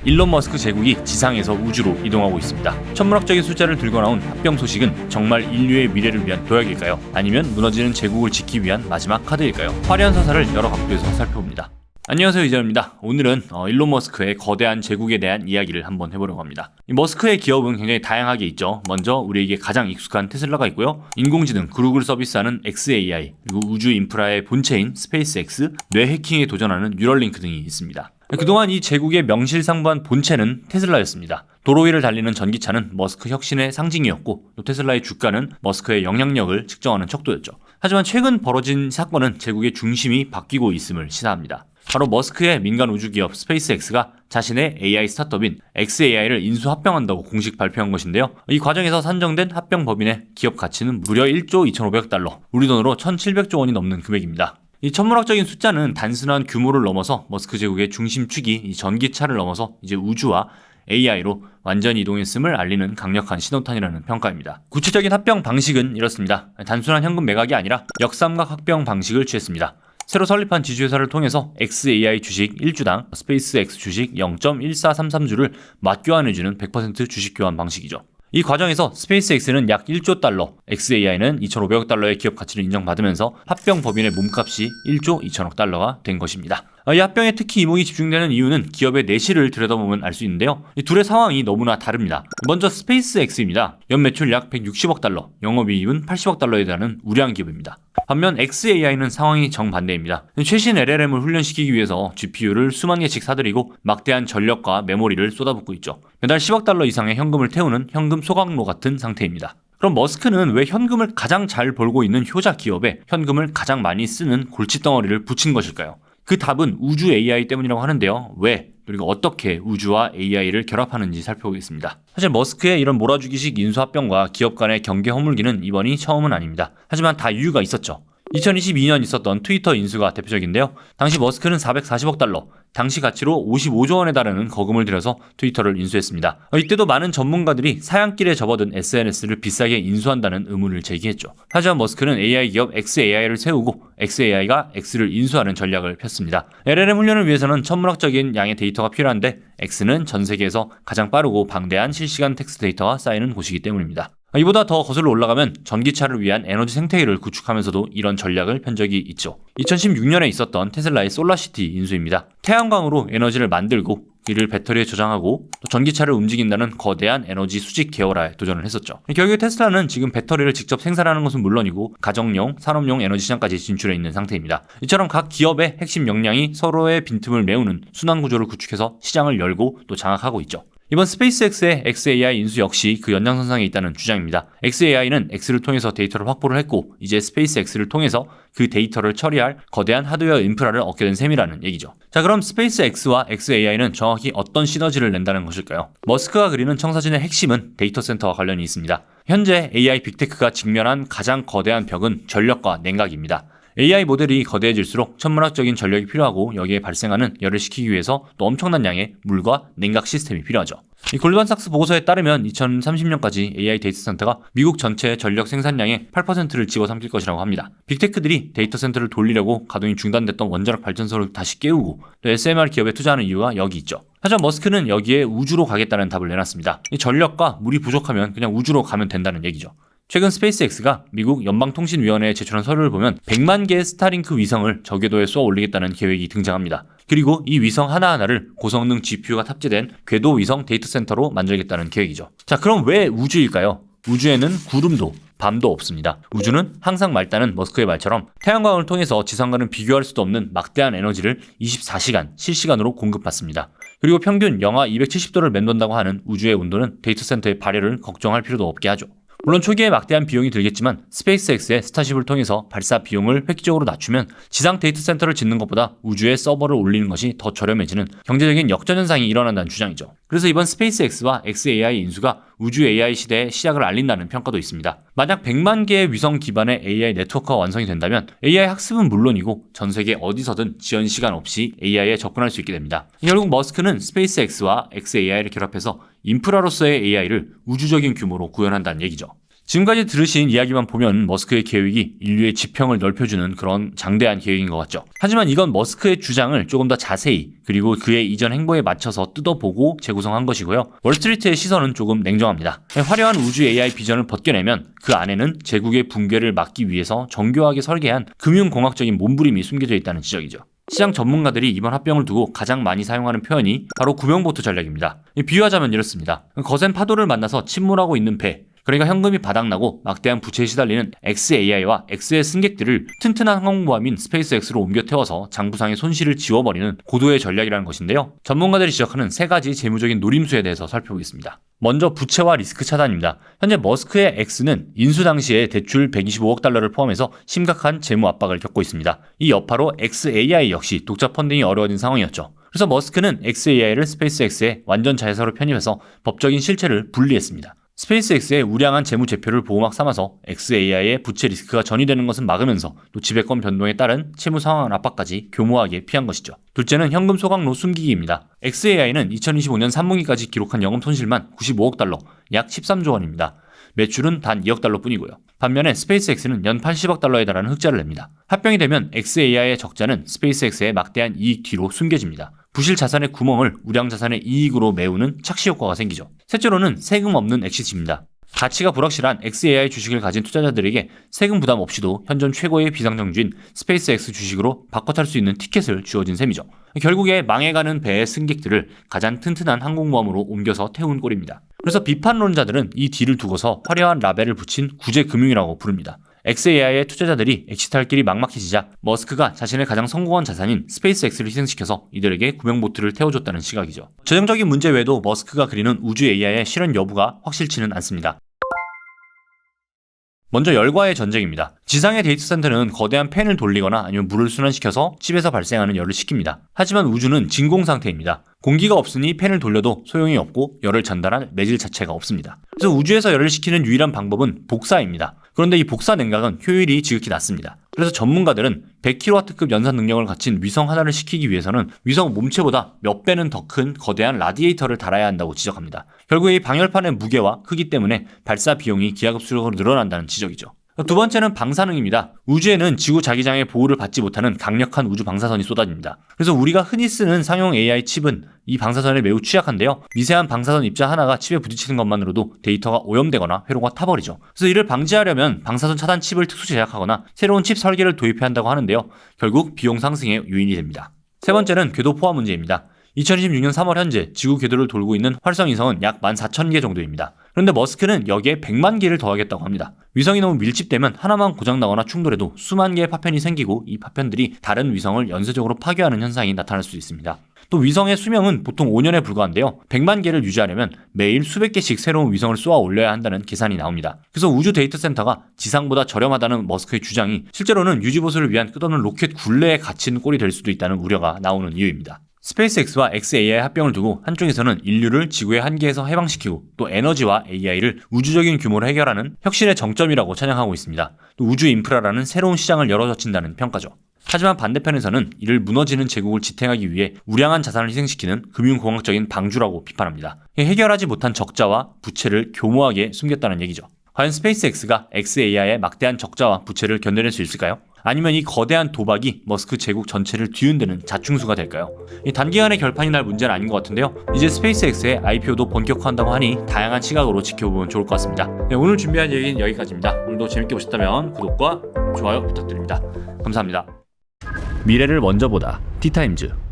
일론 머스크 제국이 지상에서 우주로 이동하고 있습니다. 천문학적인 숫자를 들고 나온 합병 소식은 정말 인류의 미래를 위한 도약일까요? 아니면 무너지는 제국을 지키기 위한 마지막 카드일까요? 화려한 서사를 여러 각도에서 살펴봅니다. 안녕하세요, 이재현입니다. 오늘은 일론 머스크의 거대한 제국에 대한 이야기를 한번 해보려고 합니다. 머스크의 기업은 굉장히 다양하게 있죠. 먼저 우리에게 가장 익숙한 테슬라가 있고요. 인공지능 그룹을 서비스하는 XAI, 그리고 우주 인프라의 본체인 스페이스X, 뇌 해킹에 도전하는 뉴럴링크 등이 있습니다. 그동안 이 제국의 명실상부한 본체는 테슬라였습니다. 도로 위를 달리는 전기차는 머스크 혁신의 상징이었고, 또 테슬라의 주가는 머스크의 영향력을 측정하는 척도였죠. 하지만 최근 벌어진 사건은 제국의 중심이 바뀌고 있음을 시사합니다. 바로 머스크의 민간 우주기업 스페이스X가 자신의 AI 스타트업인 XAI를 인수 합병한다고 공식 발표한 것인데요. 이 과정에서 산정된 합병 법인의 기업 가치는 무려 1조 2,500억 달러, 우리 돈으로 1,700조 원이 넘는 금액입니다. 이 천문학적인 숫자는 단순한 규모를 넘어서 머스크 제국의 중심축이 이 전기차를 넘어서 이제 우주와 AI로 완전히 이동했음을 알리는 강력한 신호탄이라는 평가입니다. 구체적인 합병 방식은 이렇습니다. 단순한 현금 매각이 아니라 역삼각 합병 방식을 취했습니다. 새로 설립한 지주회사를 통해서 XAI 주식 1주당 스페이스X 주식 0.1433주를 맞교환해주는 100% 주식 교환 방식이죠. 이 과정에서 스페이스X는 약 1조 달러, XAI는 2,500억 달러의 기업 가치를 인정받으면서 합병 법인의 몸값이 1조 2천억 달러가 된 것입니다. 이 합병에 특히 이목이 집중되는 이유는 기업의 내실을 들여다보면 알 수 있는데요. 이 둘의 상황이 너무나 다릅니다. 먼저 스페이스X입니다. 연 매출 약 160억 달러, 영업이익은 80억 달러에 달하는 우량 기업입니다. 반면 XAI는 상황이 정반대입니다. 최신 LLM을 훈련시키기 위해서 GPU를 수만 개씩 사들이고 막대한 전력과 메모리를 쏟아붓고 있죠. 매달 10억 달러 이상의 현금을 태우는 현금 소각로 같은 상태입니다. 그럼 머스크는 왜 현금을 가장 잘 벌고 있는 효자 기업에 현금을 가장 많이 쓰는 골칫덩어리를 붙인 것일까요? 그 답은 우주 AI 때문이라고 하는데요. 왜? 그리고 어떻게 우주와 AI를 결합하는지 살펴보겠습니다. 사실 머스크의 이런 몰아주기식 인수합병과 기업 간의 경계 허물기는 이번이 처음은 아닙니다. 하지만 다 이유가 있었죠. 2022년 있었던 트위터 인수가 대표적인데요. 당시 머스크는 440억 달러, 당시 가치로 55조 원에 달하는 거금을 들여서 트위터를 인수했습니다. 이때도 많은 전문가들이 사양길에 접어든 SNS를 비싸게 인수한다는 의문을 제기했죠. 하지만 머스크는 AI 기업 XAI를 세우고 XAI가 X를 인수하는 전략을 폈습니다. LLM 훈련을 위해서는 천문학적인 양의 데이터가 필요한데 X는 전 세계에서 가장 빠르고 방대한 실시간 텍스트 데이터가 쌓이는 곳이기 때문입니다. 이보다 더 거슬러 올라가면 전기차를 위한 에너지 생태계를 구축하면서도 이런 전략을 편 적이 있죠. 2016년에 있었던 테슬라의 솔라시티 인수입니다. 태양광으로 에너지를 만들고 이를 배터리에 저장하고 또 전기차를 움직인다는 거대한 에너지 수직 계열화에 도전을 했었죠. 결국 테슬라는 지금 배터리를 직접 생산하는 것은 물론이고 가정용, 산업용 에너지 시장까지 진출해 있는 상태입니다. 이처럼 각 기업의 핵심 역량이 서로의 빈틈을 메우는 순환 구조를 구축해서 시장을 열고 또 장악하고 있죠. 이번 스페이스X의 XAI 인수 역시 그 연장선상에 있다는 주장입니다. XAI는 X를 통해서 데이터를 확보를 했고 이제 스페이스X를 통해서 그 데이터를 처리할 거대한 하드웨어 인프라를 얻게 된 셈이라는 얘기죠. 자, 그럼 스페이스X와 XAI는 정확히 어떤 시너지를 낸다는 것일까요? 머스크가 그리는 청사진의 핵심은 데이터 센터와 관련이 있습니다. 현재 AI 빅테크가 직면한 가장 거대한 벽은 전력과 냉각입니다. AI 모델이 거대해질수록 천문학적인 전력이 필요하고 여기에 발생하는 열을 식히기 위해서 또 엄청난 양의 물과 냉각 시스템이 필요하죠. 이 골드만삭스 보고서에 따르면 2030년까지 AI 데이터 센터가 미국 전체 전력 생산량의 8%를 집어삼킬 것이라고 합니다. 빅테크들이 데이터 센터를 돌리려고 가동이 중단됐던 원자력 발전소를 다시 깨우고 또 SMR 기업에 투자하는 이유가 여기 있죠. 하지만 머스크는 여기에 우주로 가겠다는 답을 내놨습니다. 이 전력과 물이 부족하면 그냥 우주로 가면 된다는 얘기죠. 최근 스페이스X가 미국 연방통신위원회에 제출한 서류를 보면 100만 개의 스타링크 위성을 저궤도에 쏘아 올리겠다는 계획이 등장합니다. 그리고 이 위성 하나하나를 고성능 GPU가 탑재된 궤도 위성 데이터 센터로 만들겠다는 계획이죠. 자, 그럼 왜 우주일까요? 우주에는 구름도 밤도 없습니다. 우주는 항상 맑다는 머스크의 말처럼 태양광을 통해서 지상과는 비교할 수도 없는 막대한 에너지를 24시간 실시간으로 공급받습니다. 그리고 평균 영하 270도를 맴돈다고 하는 우주의 온도는 데이터 센터의 발열을 걱정할 필요도 없게 하죠. 물론 초기에 막대한 비용이 들겠지만 스페이스X의 스타쉽을 통해서 발사 비용을 획기적으로 낮추면 지상 데이터 센터를 짓는 것보다 우주에 서버를 올리는 것이 더 저렴해지는 경제적인 역전현상이 일어난다는 주장이죠. 그래서 이번 스페이스X와 XAI 인수가 우주 AI 시대의 시작을 알린다는 평가도 있습니다. 만약 100만 개의 위성 기반의 AI 네트워크가 완성이 된다면 AI 학습은 물론이고 전 세계 어디서든 지연 시간 없이 AI에 접근할 수 있게 됩니다. 결국 머스크는 스페이스X와 XAI를 결합해서 인프라로서의 AI를 우주적인 규모로 구현한다는 얘기죠. 지금까지 들으신 이야기만 보면 머스크의 계획이 인류의 지평을 넓혀주는 그런 장대한 계획인 것 같죠. 하지만 이건 머스크의 주장을 조금 더 자세히 그리고 그의 이전 행보에 맞춰서 뜯어보고 재구성한 것이고요. 월스트리트의 시선은 조금 냉정합니다. 화려한 우주 AI 비전을 벗겨내면 그 안에는 제국의 붕괴를 막기 위해서 정교하게 설계한 금융공학적인 몸부림이 숨겨져 있다는 지적이죠. 시장 전문가들이 이번 합병을 두고 가장 많이 사용하는 표현이 바로 구명보트 전략입니다. 비유하자면 이렇습니다. 거센 파도를 만나서 침몰하고 있는 배, 그러니까 현금이 바닥나고 막대한 부채에 시달리는 XAI와 X의 승객들을 튼튼한 항공모함인 스페이스X로 옮겨 태워서 장부상의 손실을 지워버리는 고도의 전략이라는 것인데요. 전문가들이 지적하는 세 가지 재무적인 노림수에 대해서 살펴보겠습니다. 먼저 부채와 리스크 차단입니다. 현재 머스크의 X는 인수 당시에 대출 125억 달러를 포함해서 심각한 재무 압박을 겪고 있습니다. 이 여파로 XAI 역시 독자 펀딩이 어려워진 상황이었죠. 그래서 머스크는 XAI를 스페이스X에 완전 자회사로 편입해서 법적인 실체를 분리했습니다. 스페이스X의 우량한 재무 제표를 보호막 삼아서 XAI의 부채 리스크가 전이되는 것은 막으면서 또 지배권 변동에 따른 채무 상황 압박까지 교모하게 피한 것이죠. 둘째는 현금 소각로 숨기기입니다. XAI는 2025년 3분기까지 기록한 영업 손실만 95억 달러, 약 13조 원입니다. 매출은 단 2억 달러 뿐이고요. 반면에 스페이스X는 연 80억 달러에 달하는 흑자를 냅니다. 합병이 되면 XAI의 적자는 스페이스X의 막대한 이익 뒤로 숨겨집니다. 부실 자산의 구멍을 우량 자산의 이익으로 메우는 착시 효과가 생기죠. 셋째로는 세금 없는 엑시트입니다. 가치가 불확실한 XAI 주식을 가진 투자자들에게 세금 부담 없이도 현존 최고의 비상장주인 스페이스X 주식으로 바꿔 탈 수 있는 티켓을 주어진 셈이죠. 결국에 망해가는 배의 승객들을 가장 튼튼한 항공모함으로 옮겨서 태운 꼴입니다. 그래서 비판론자들은 이 딜을 두고서 화려한 라벨을 붙인 구제금융이라고 부릅니다. XAI의 투자자들이 엑시트할 길이 막막해지자 머스크가 자신의 가장 성공한 자산인 스페이스X를 희생시켜서 이들에게 구명보트를 태워줬다는 시각이죠. 재정적인 문제 외에도 머스크가 그리는 우주 AI의 실현 여부가 확실치는 않습니다. 먼저 열과의 전쟁입니다. 지상의 데이터 센터는 거대한 팬을 돌리거나 아니면 물을 순환시켜서 칩에서 발생하는 열을 식힙니다. 하지만 우주는 진공 상태입니다. 공기가 없으니 팬을 돌려도 소용이 없고 열을 전달할 매질 자체가 없습니다. 그래서 우주에서 열을 식히는 유일한 방법은 복사입니다. 그런데 이 복사 냉각은 효율이 지극히 낮습니다. 그래서 전문가들은 100kW급 연산 능력을 갖춘 위성 하나를 식히기 위해서는 위성 몸체보다 몇 배는 더 큰 거대한 라디에이터를 달아야 한다고 지적합니다. 결국 이 방열판의 무게와 크기 때문에 발사 비용이 기하급수적으로 늘어난다는 지적이죠. 두 번째는 방사능입니다. 우주에는 지구 자기장의 보호를 받지 못하는 강력한 우주 방사선이 쏟아집니다. 그래서 우리가 흔히 쓰는 상용 AI 칩은 이 방사선에 매우 취약한데요. 미세한 방사선 입자 하나가 칩에 부딪히는 것만으로도 데이터가 오염되거나 회로가 타버리죠. 그래서 이를 방지하려면 방사선 차단 칩을 특수 제작하거나 새로운 칩 설계를 도입해야 한다고 하는데요. 결국 비용 상승의 요인이 됩니다. 세 번째는 궤도 포화 문제입니다. 2026년 3월 현재 지구 궤도를 돌고 있는 활성위성은 약 14,000개 정도입니다. 그런데 머스크는 여기에 100만 개를 더하겠다고 합니다. 위성이 너무 밀집되면 하나만 고장나거나 충돌해도 수만 개의 파편이 생기고 이 파편들이 다른 위성을 연쇄적으로 파괴하는 현상이 나타날 수 있습니다. 또 위성의 수명은 보통 5년에 불과한데요. 100만 개를 유지하려면 매일 수백 개씩 새로운 위성을 쏘아 올려야 한다는 계산이 나옵니다. 그래서 우주 데이터 센터가 지상보다 저렴하다는 머스크의 주장이 실제로는 유지보수를 위한 끝없는 로켓 굴레에 갇힌 꼴이 될 수도 있다는 우려가 나오는 이유입니다. 스페이스X와 XAI 합병을 두고 한쪽에서는 인류를 지구의 한계에서 해방시키고 또 에너지와 AI를 우주적인 규모로 해결하는 혁신의 정점이라고 찬양하고 있습니다. 또 우주 인프라라는 새로운 시장을 열어젖힌다는 평가죠. 하지만 반대편에서는 이를 무너지는 제국을 지탱하기 위해 우량한 자산을 희생시키는 금융공학적인 방주라고 비판합니다. 해결하지 못한 적자와 부채를 교모하게 숨겼다는 얘기죠. 과연 스페이스X가 XAI의 막대한 적자와 부채를 견뎌낼 수 있을까요? 아니면 이 거대한 도박이 머스크 제국 전체를 뒤흔드는 자충수가 될까요? 이 단기간에 결판이 날 문제는 아닌 것 같은데요. 이제 스페이스X의 IPO도 본격화한다고 하니 다양한 시각으로 지켜보면 좋을 것 같습니다. 네, 오늘 준비한 얘기는 여기까지입니다. 오늘도 재밌게 보셨다면 구독과 좋아요 부탁드립니다. 감사합니다. 미래를 먼저 보다 티타임즈.